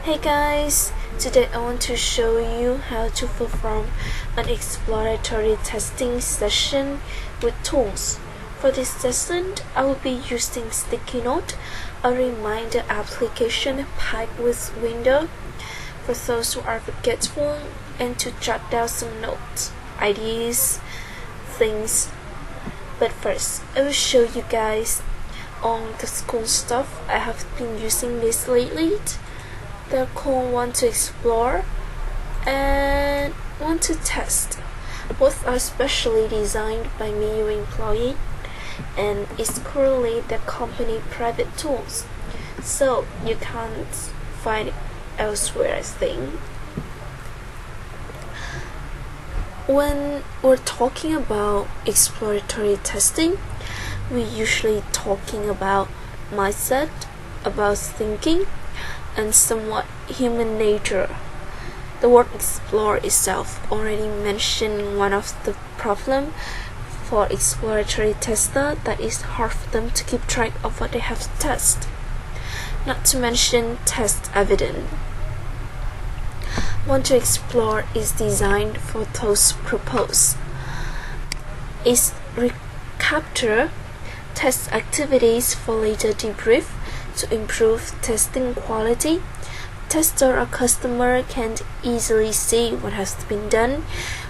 Hey guys, today I want to show you how to perform an exploratory testing session with tools. For this session, I will be using Sticky Note, a reminder application packed with Windows for those who are forgetful and to jot down some notes, ideas, things. But first, I will show you guys on the school stuff. I have been using this lately. They're called On2Explore and Want2Test. Both are specially designed by MeU employee and is currently the company private tools, so you can't find it elsewhere, I think. When we're talking about exploratory testing, we're usually talking about mindset, about thinking, and somewhat human nature. The word explore itself already mentioned one of the problems for exploratory tester, that is hard for them to keep track of what they have to test, not to mention test evidence. Want2Explore is designed for those purposes. It recaptures test activities for later debrief to improve testing quality. Tester or customer can easily see what has been done,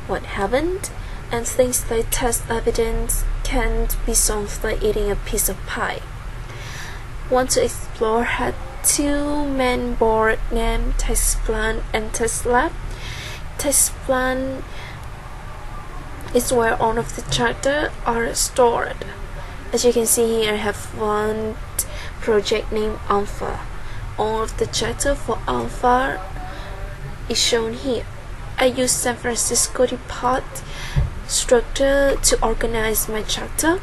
what haven't, and things like test evidence can't be solved by eating a piece of pie. Want2Explore had two main boards named Test Plan and Test Lab. Test Plan is where all of the chapters are stored. As you can see here, I have one project named Alpha. All of the chapter for Alpha is shown here. I use San Francisco depart structure to organize my chapter.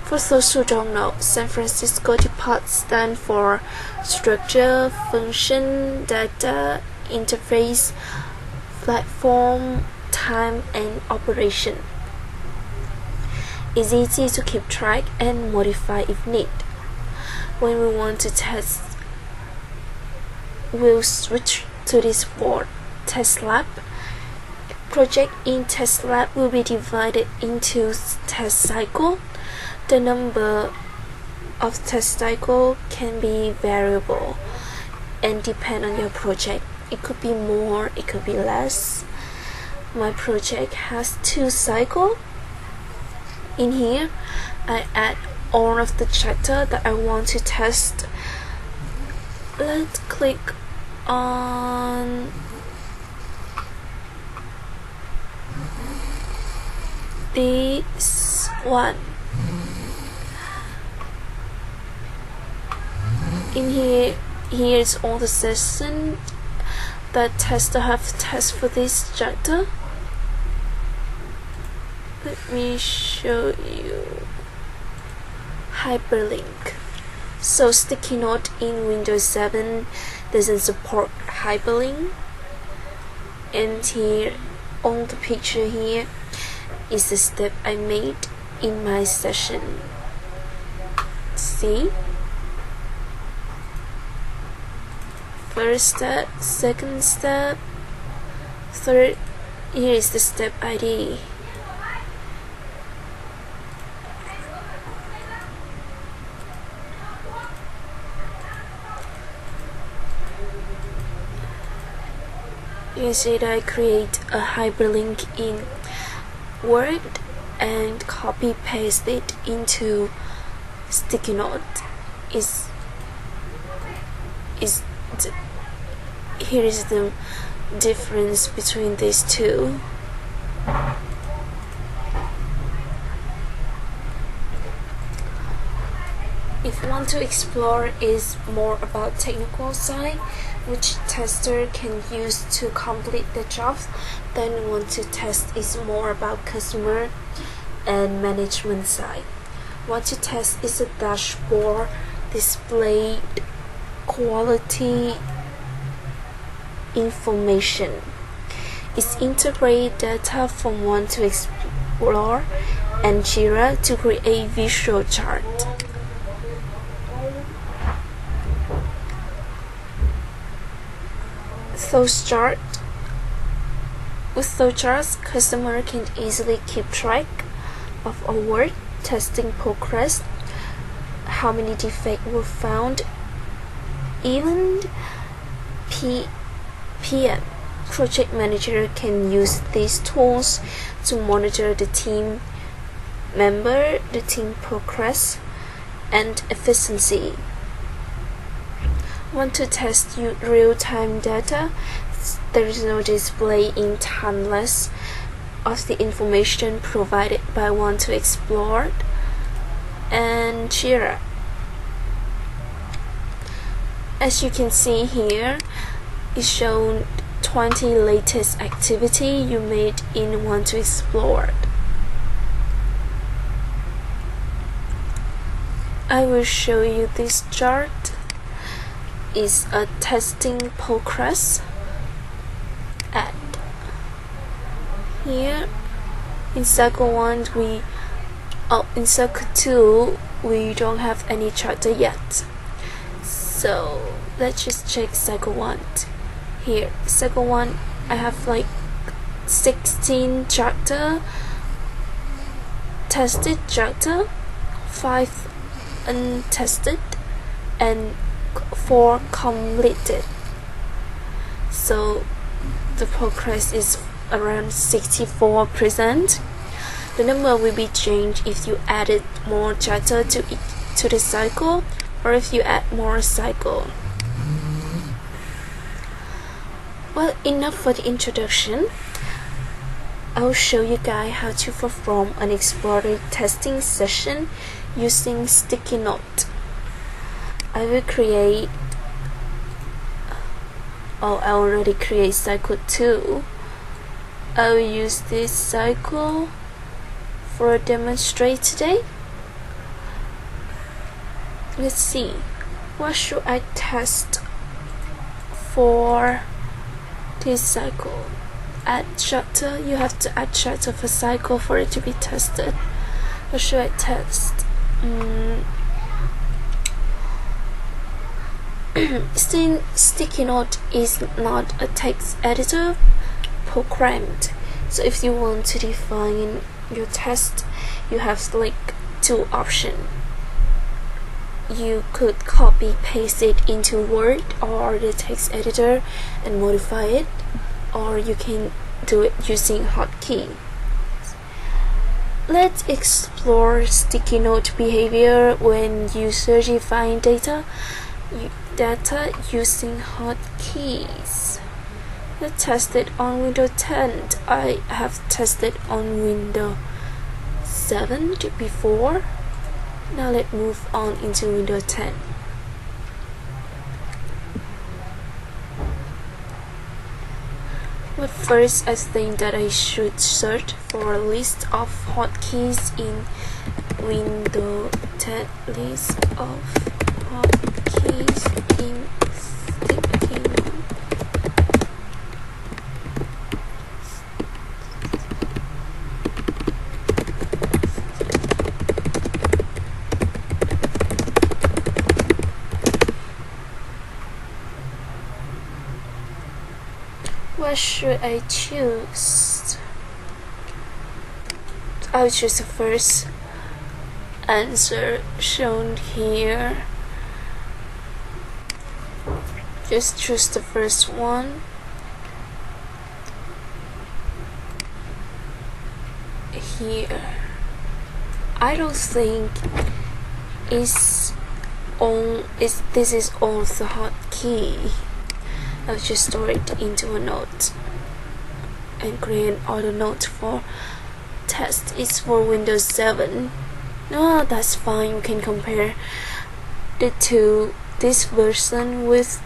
For those who don't know, San Francisco depart stands for structure, function, data, interface, platform, time, and operation. It's easy to keep track and modify if needed. When we want to test, we'll switch to this board, Test Lab. Project in Test Lab will be divided into test cycle. The number of test cycle can be variable and depend on your project. It could be more, it could be less. My project has 2 cycles. In here, I add all of the chapter that I want to test. Let's click on this one. In here is all the sessions that tester have test for this chapter. Let me show you hyperlink. So Sticky Note in Windows 7 doesn't support hyperlink, and here on the picture here is the step I made in my session. See? First step, second step, third. Here is the step ID. You see that I create a hyperlink in Word and copy paste it into Sticky Note. Here is the difference between these two. If Want2Explore is more about technical side, which tester can use to complete the job. Then On2Test is more about customer and management side. On2Test is a dashboard displayed quality information. It integrates data from On2Explore and Jira to create visual chart. With those charts, customer can easily keep track of our work, testing progress, how many defects were found. Even PM project manager can use these tools to monitor the team member, the team progress, and efficiency. On2Test real-time data. There is no display in timeless of the information provided by On2Explore and Jira. As you can see here, it's shown 20 latest activity you made in On2Explore. I will show you this chart. Is a testing progress. Add here in cycle 1 in cycle 2 we don't have any chapter yet, so let's just check cycle 1. Here cycle 1 I have like 16 chapter tested chapter, 5 untested, and 4 completed. So the progress is around 64%. The number will be changed if you added more chapter to the cycle, or if you add more cycle. Well, enough for the introduction. I'll show you guys how to perform an exploratory testing session using sticky note. I already create cycle 2. I will use this cycle for a demonstrate today. Let's see, what should I test for this cycle? Add chapter. You have to add chapter for cycle for it to be tested. What should I test? Since sticky note is not a text editor programmed, so if you want to define your test, you have like 2 options. You could copy paste it into Word or the text editor and modify it, or you can do it using hotkey. Let's explore sticky note behavior when users define data using hotkeys. Let's test it on Windows 10. I have tested on Windows 7 before. Now let's move on into Windows 10. But first, I think that I should search for a list of hotkeys in Windows 10. List of hotkeys in sticky note. What should I choose? I'll choose the first answer shown here. Just choose the first one. Here. I don't think this is all the hotkey. I'll just store it into a note and create an auto note for test. It's for Windows 7. No, that's fine. You can compare this version with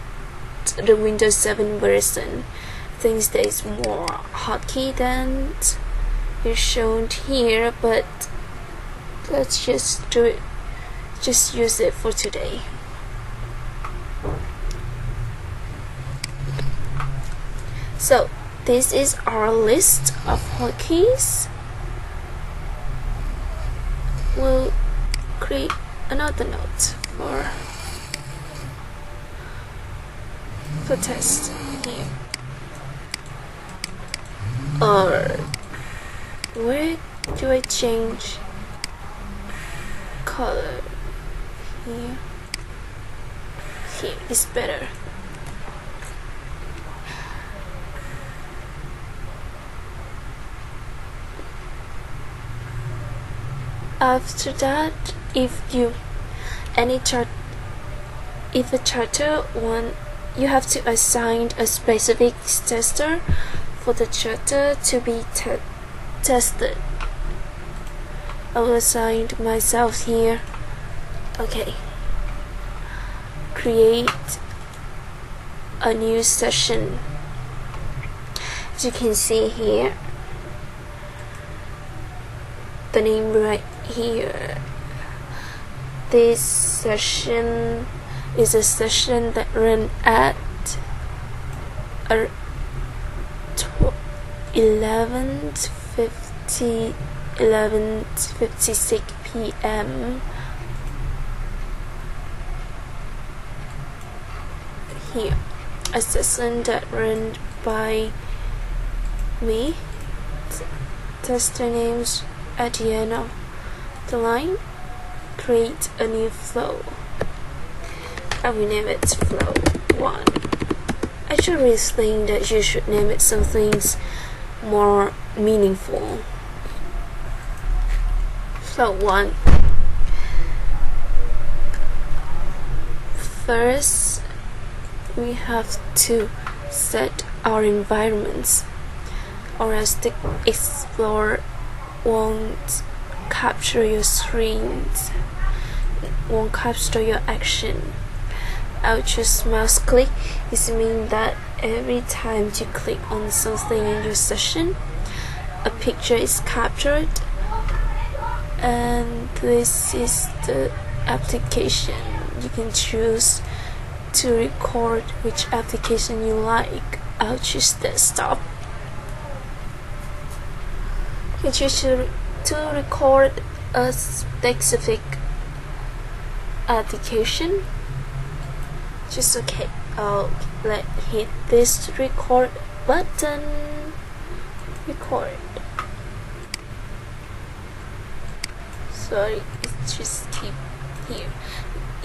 the Windows 7 version. Things there is more hotkey than is shown here, but let's just do it. Just use it for today. So this is our list of hotkeys. We'll create another note for test here. Or where do I change color? Here is better. After that, if a charter one, you have to assign a specific tester for the charter to be tested. I will assign myself here. Okay. Create a new session. As you can see here, the name right here. This session is a session that ran at 11:56 p.m. Here, a session that ran by me. Tester names at the end of the line. Create a new flow. I will name it flow 1. I should really think that you should name it some things more meaningful. Flow 1. First, we have to set our environments, or else the Explore won't capture your screens, won't capture your action. I'll choose mouse click. This means that every time you click on something in your session, a picture is captured, and this is the application. You can choose to record which application you like. I'll choose desktop. You choose to record a specific application. Just okay. I'll hit this record button. Record. Sorry, it's just keep here.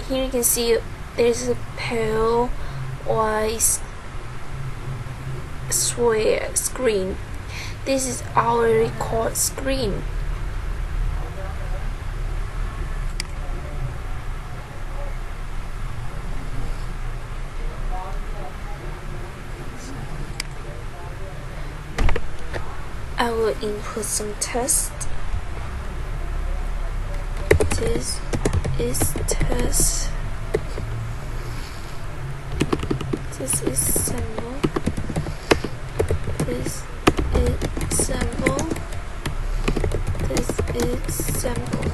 Here you can see there's a pale white screen. This is our record screen. I will input some text. This is test. This is symbol. This is symbol. This is symbol.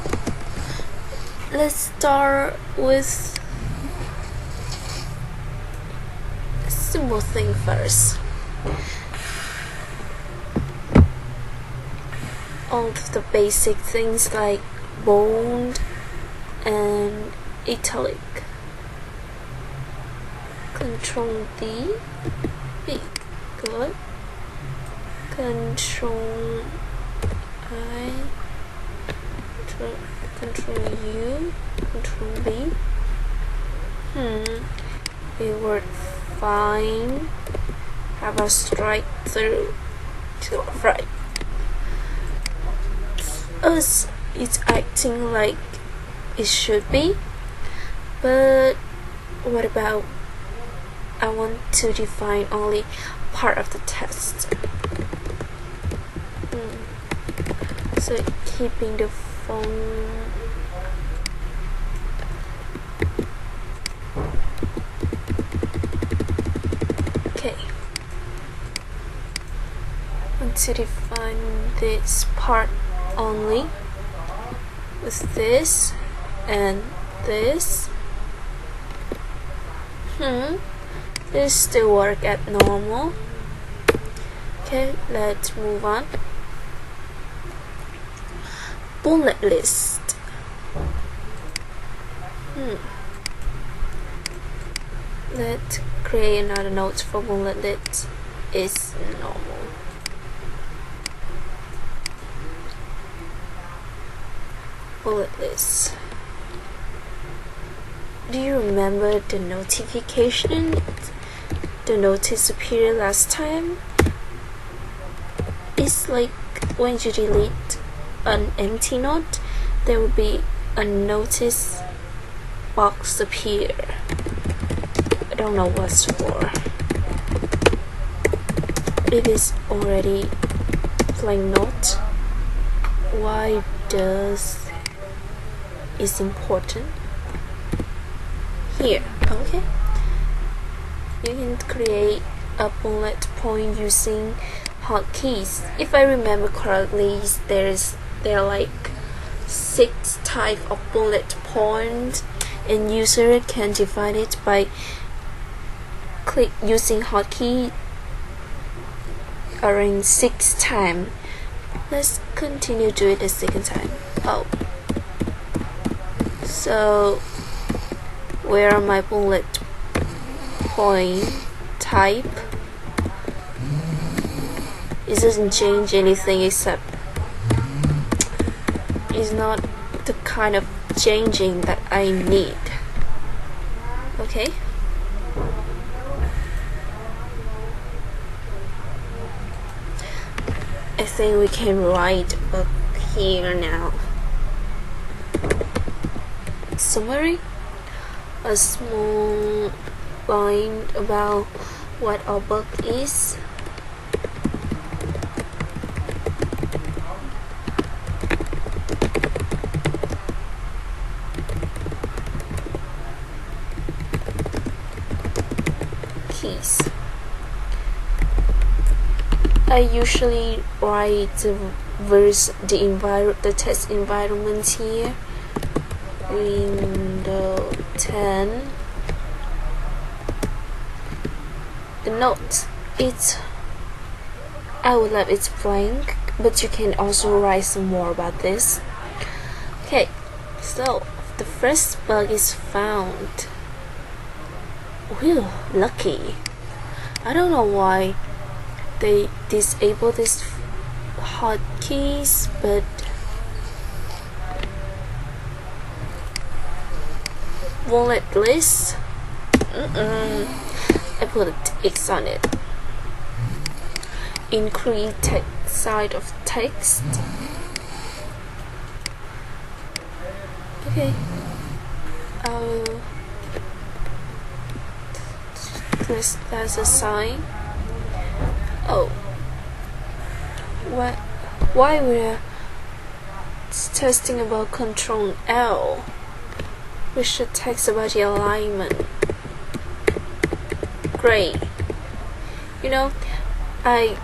Let's start with a simple thing first. All of the basic things like bold and italic. Control D, B, good. Control I, Control U, Control B. It worked fine. How about strike through to the right? Us, it's acting like it should be, but what about I want to define only part of the test. So keeping the phone to define this part only with this and this. This still work at normal. Okay, let's move on. Bullet list. Let's create another note for bullet list. Is normal. Bullet list. Do you remember the notification? The notice appeared last time? It's like when you delete an empty note, there will be a notice box appear. I don't know what's for. It is already blank note. Why does it's important? Here, okay. You can create a bullet point using hotkeys. If I remember correctly, there are like 6 types of bullet points, and user can define it by click using hotkey around 6 times. Let's continue to do it the second time. So where are my bullet point type? It doesn't change anything except it's not the kind of changing that I need. Okay. I think we can write up here now. Summary. A small line about what our bug is. Keys. I usually write the test environment here. Windows 10. The note, I would love it's blank, but you can also write some more about this. Okay, so the first bug is found. Whew, lucky. I don't know why they disable these hotkeys, but bullet list. I put an X on it. Increase text side of text. Okay. That's a sign. Oh. Why we're testing about Control L? We should text about the alignment. Great. You know, I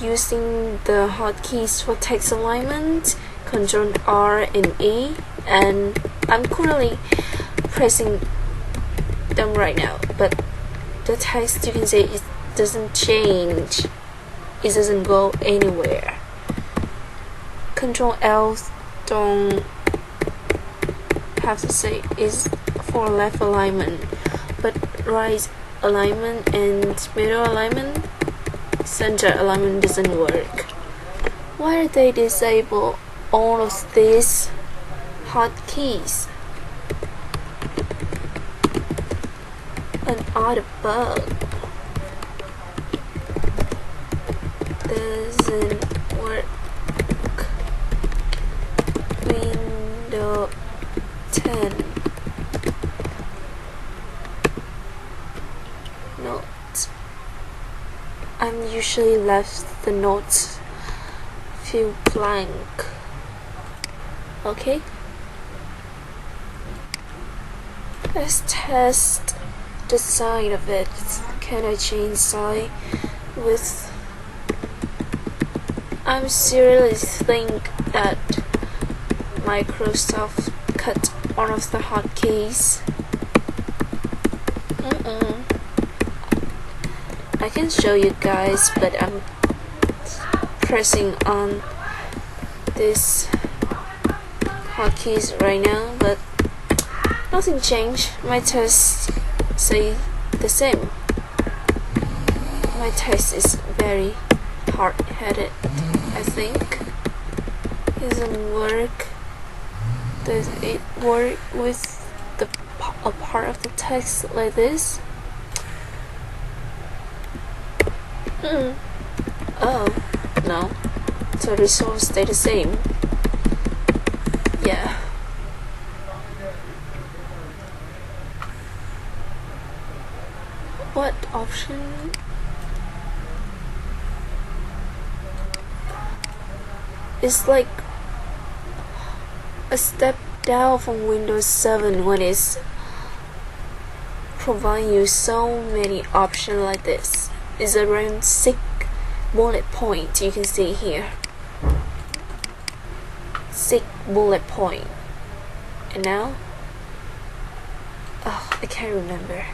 using the hotkeys for text alignment, Control R and E, and I'm currently pressing them right now, but the text, you can say, it doesn't change. It doesn't go anywhere. Control L don't have to say is for left alignment, but right alignment and middle alignment, center alignment doesn't work. Why are they disable all of these hotkeys? An odd bug. Doesn't work. Windows 10. Note. I'm usually left the notes feel blank. Okay. Let's test the side of it. Can I change side with I'm seriously think that Microsoft cut one of the hotkeys. I can show you guys, but I'm pressing on this hotkeys right now, but nothing changed. My tests say the same. My test is very hard-headed, I think. It doesn't work. Does it work with a part of the text like this? Oh, no. So the results stay the same. Yeah. What option? It's like a step down from Windows 7 when it's providing you so many options like this. It's around 6 bullet points, you can see here. 6 bullet point. And now, oh, I can't remember.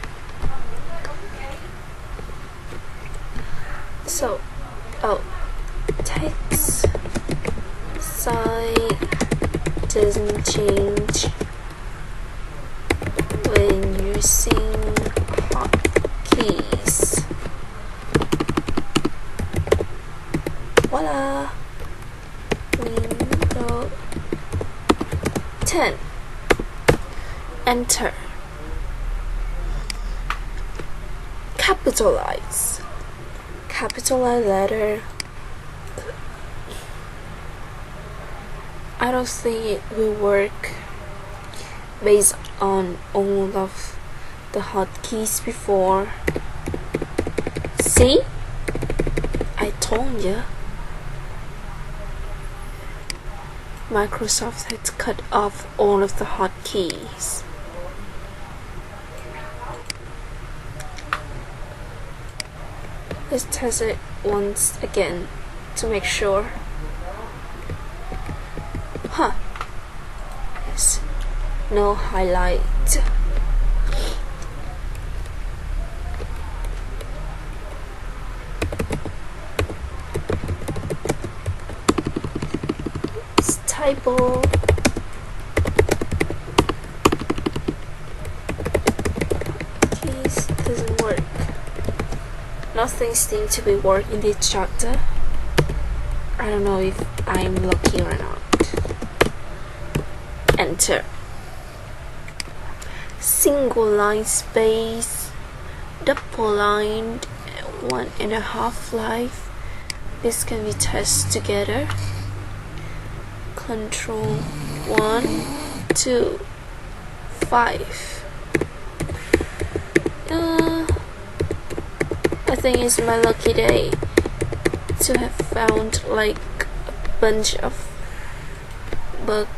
So, text size doesn't change when using hotkeys. Voila! Windows 10. Enter. Capitalize letter. I don't think it will work based on all of the hotkeys before. See? I told you. Microsoft has cut off all of the hotkeys. Let's test it once again to make sure. Huh. Yes. No highlight. It's typo. Keys doesn't work. Nothing seems to be working in this chapter. I don't know if I'm lucky or not. Enter. Single line space, double line, 1.5 line. This can be tested together. Control 1, 2, 5. I think it's my lucky day to have found like a bunch of bugs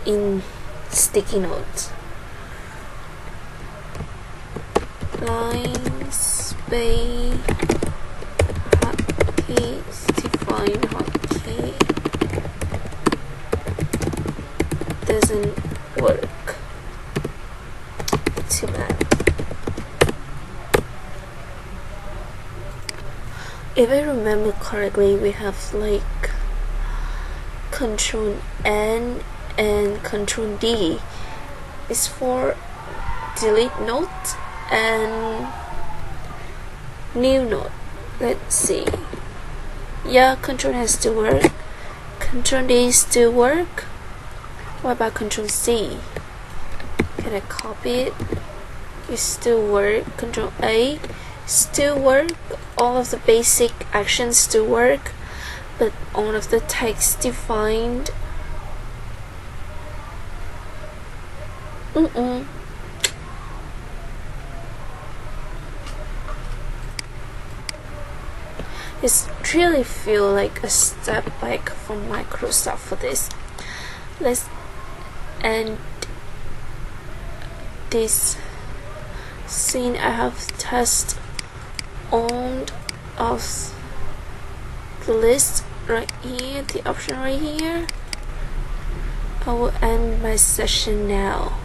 in sticky notes. Line space hotkeys, define hotkey. Doesn't work. Too bad. If I remember correctly, we have like Control N and Control D is for delete note and new note. Let's see. Yeah, Control has to work. Control D still work. What about Control C? Can I copy it? It still work. Control A still work. All of the basic actions still work, but all of the text defined. It really feel like a step back from Microsoft for this. Let's end this scene. I have tested all of the list right here, the option right here. I will end my session now.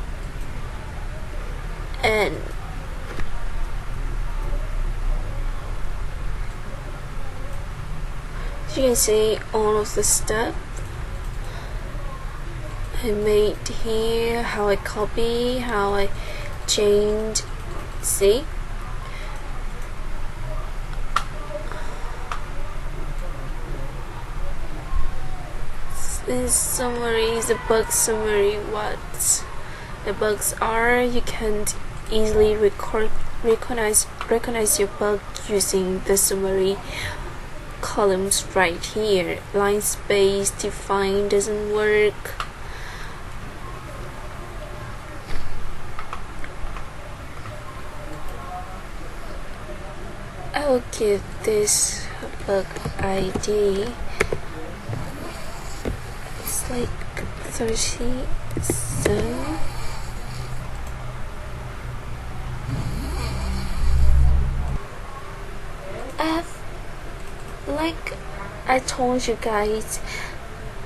And you can see all of the stuff I made here, how I copy, how I change. See? This summary is a bug summary. What the bugs are, you can easily recognize your bug using the summary columns right here. Line space define doesn't work. I will give this bug ID. It's like 30. So like I told you guys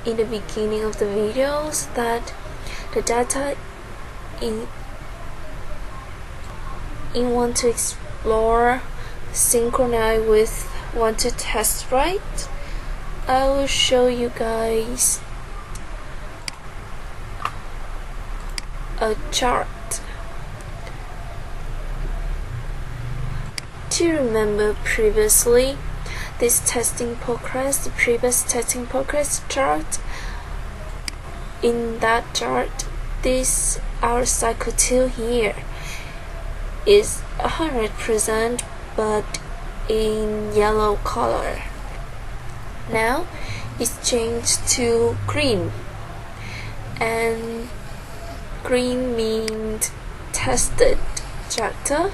in the beginning of the videos that the data in On2Explore synchronize with Want2Test, right? I will show you guys a chart. Do you remember previously this testing progress, the previous testing progress chart? In that chart, this our cycle 2 here is 100%, but in yellow color. Now it's changed to green, and green means tested chapter.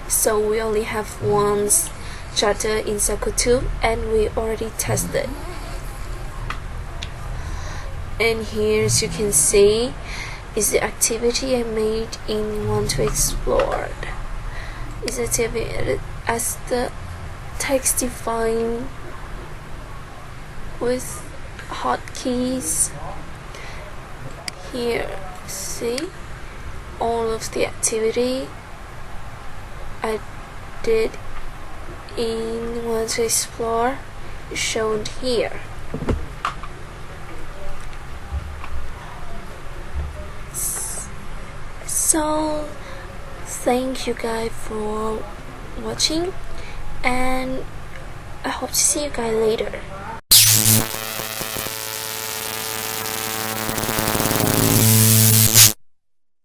So we only have one chapter in cycle 2 and we already tested. And here, as you can see, is the activity I made in Want2Explore. Is activated as the text defined with hotkeys. Here, see all of the activity I did in Want2Explore shown here. So thank you guys for watching, and I hope to see you guys later.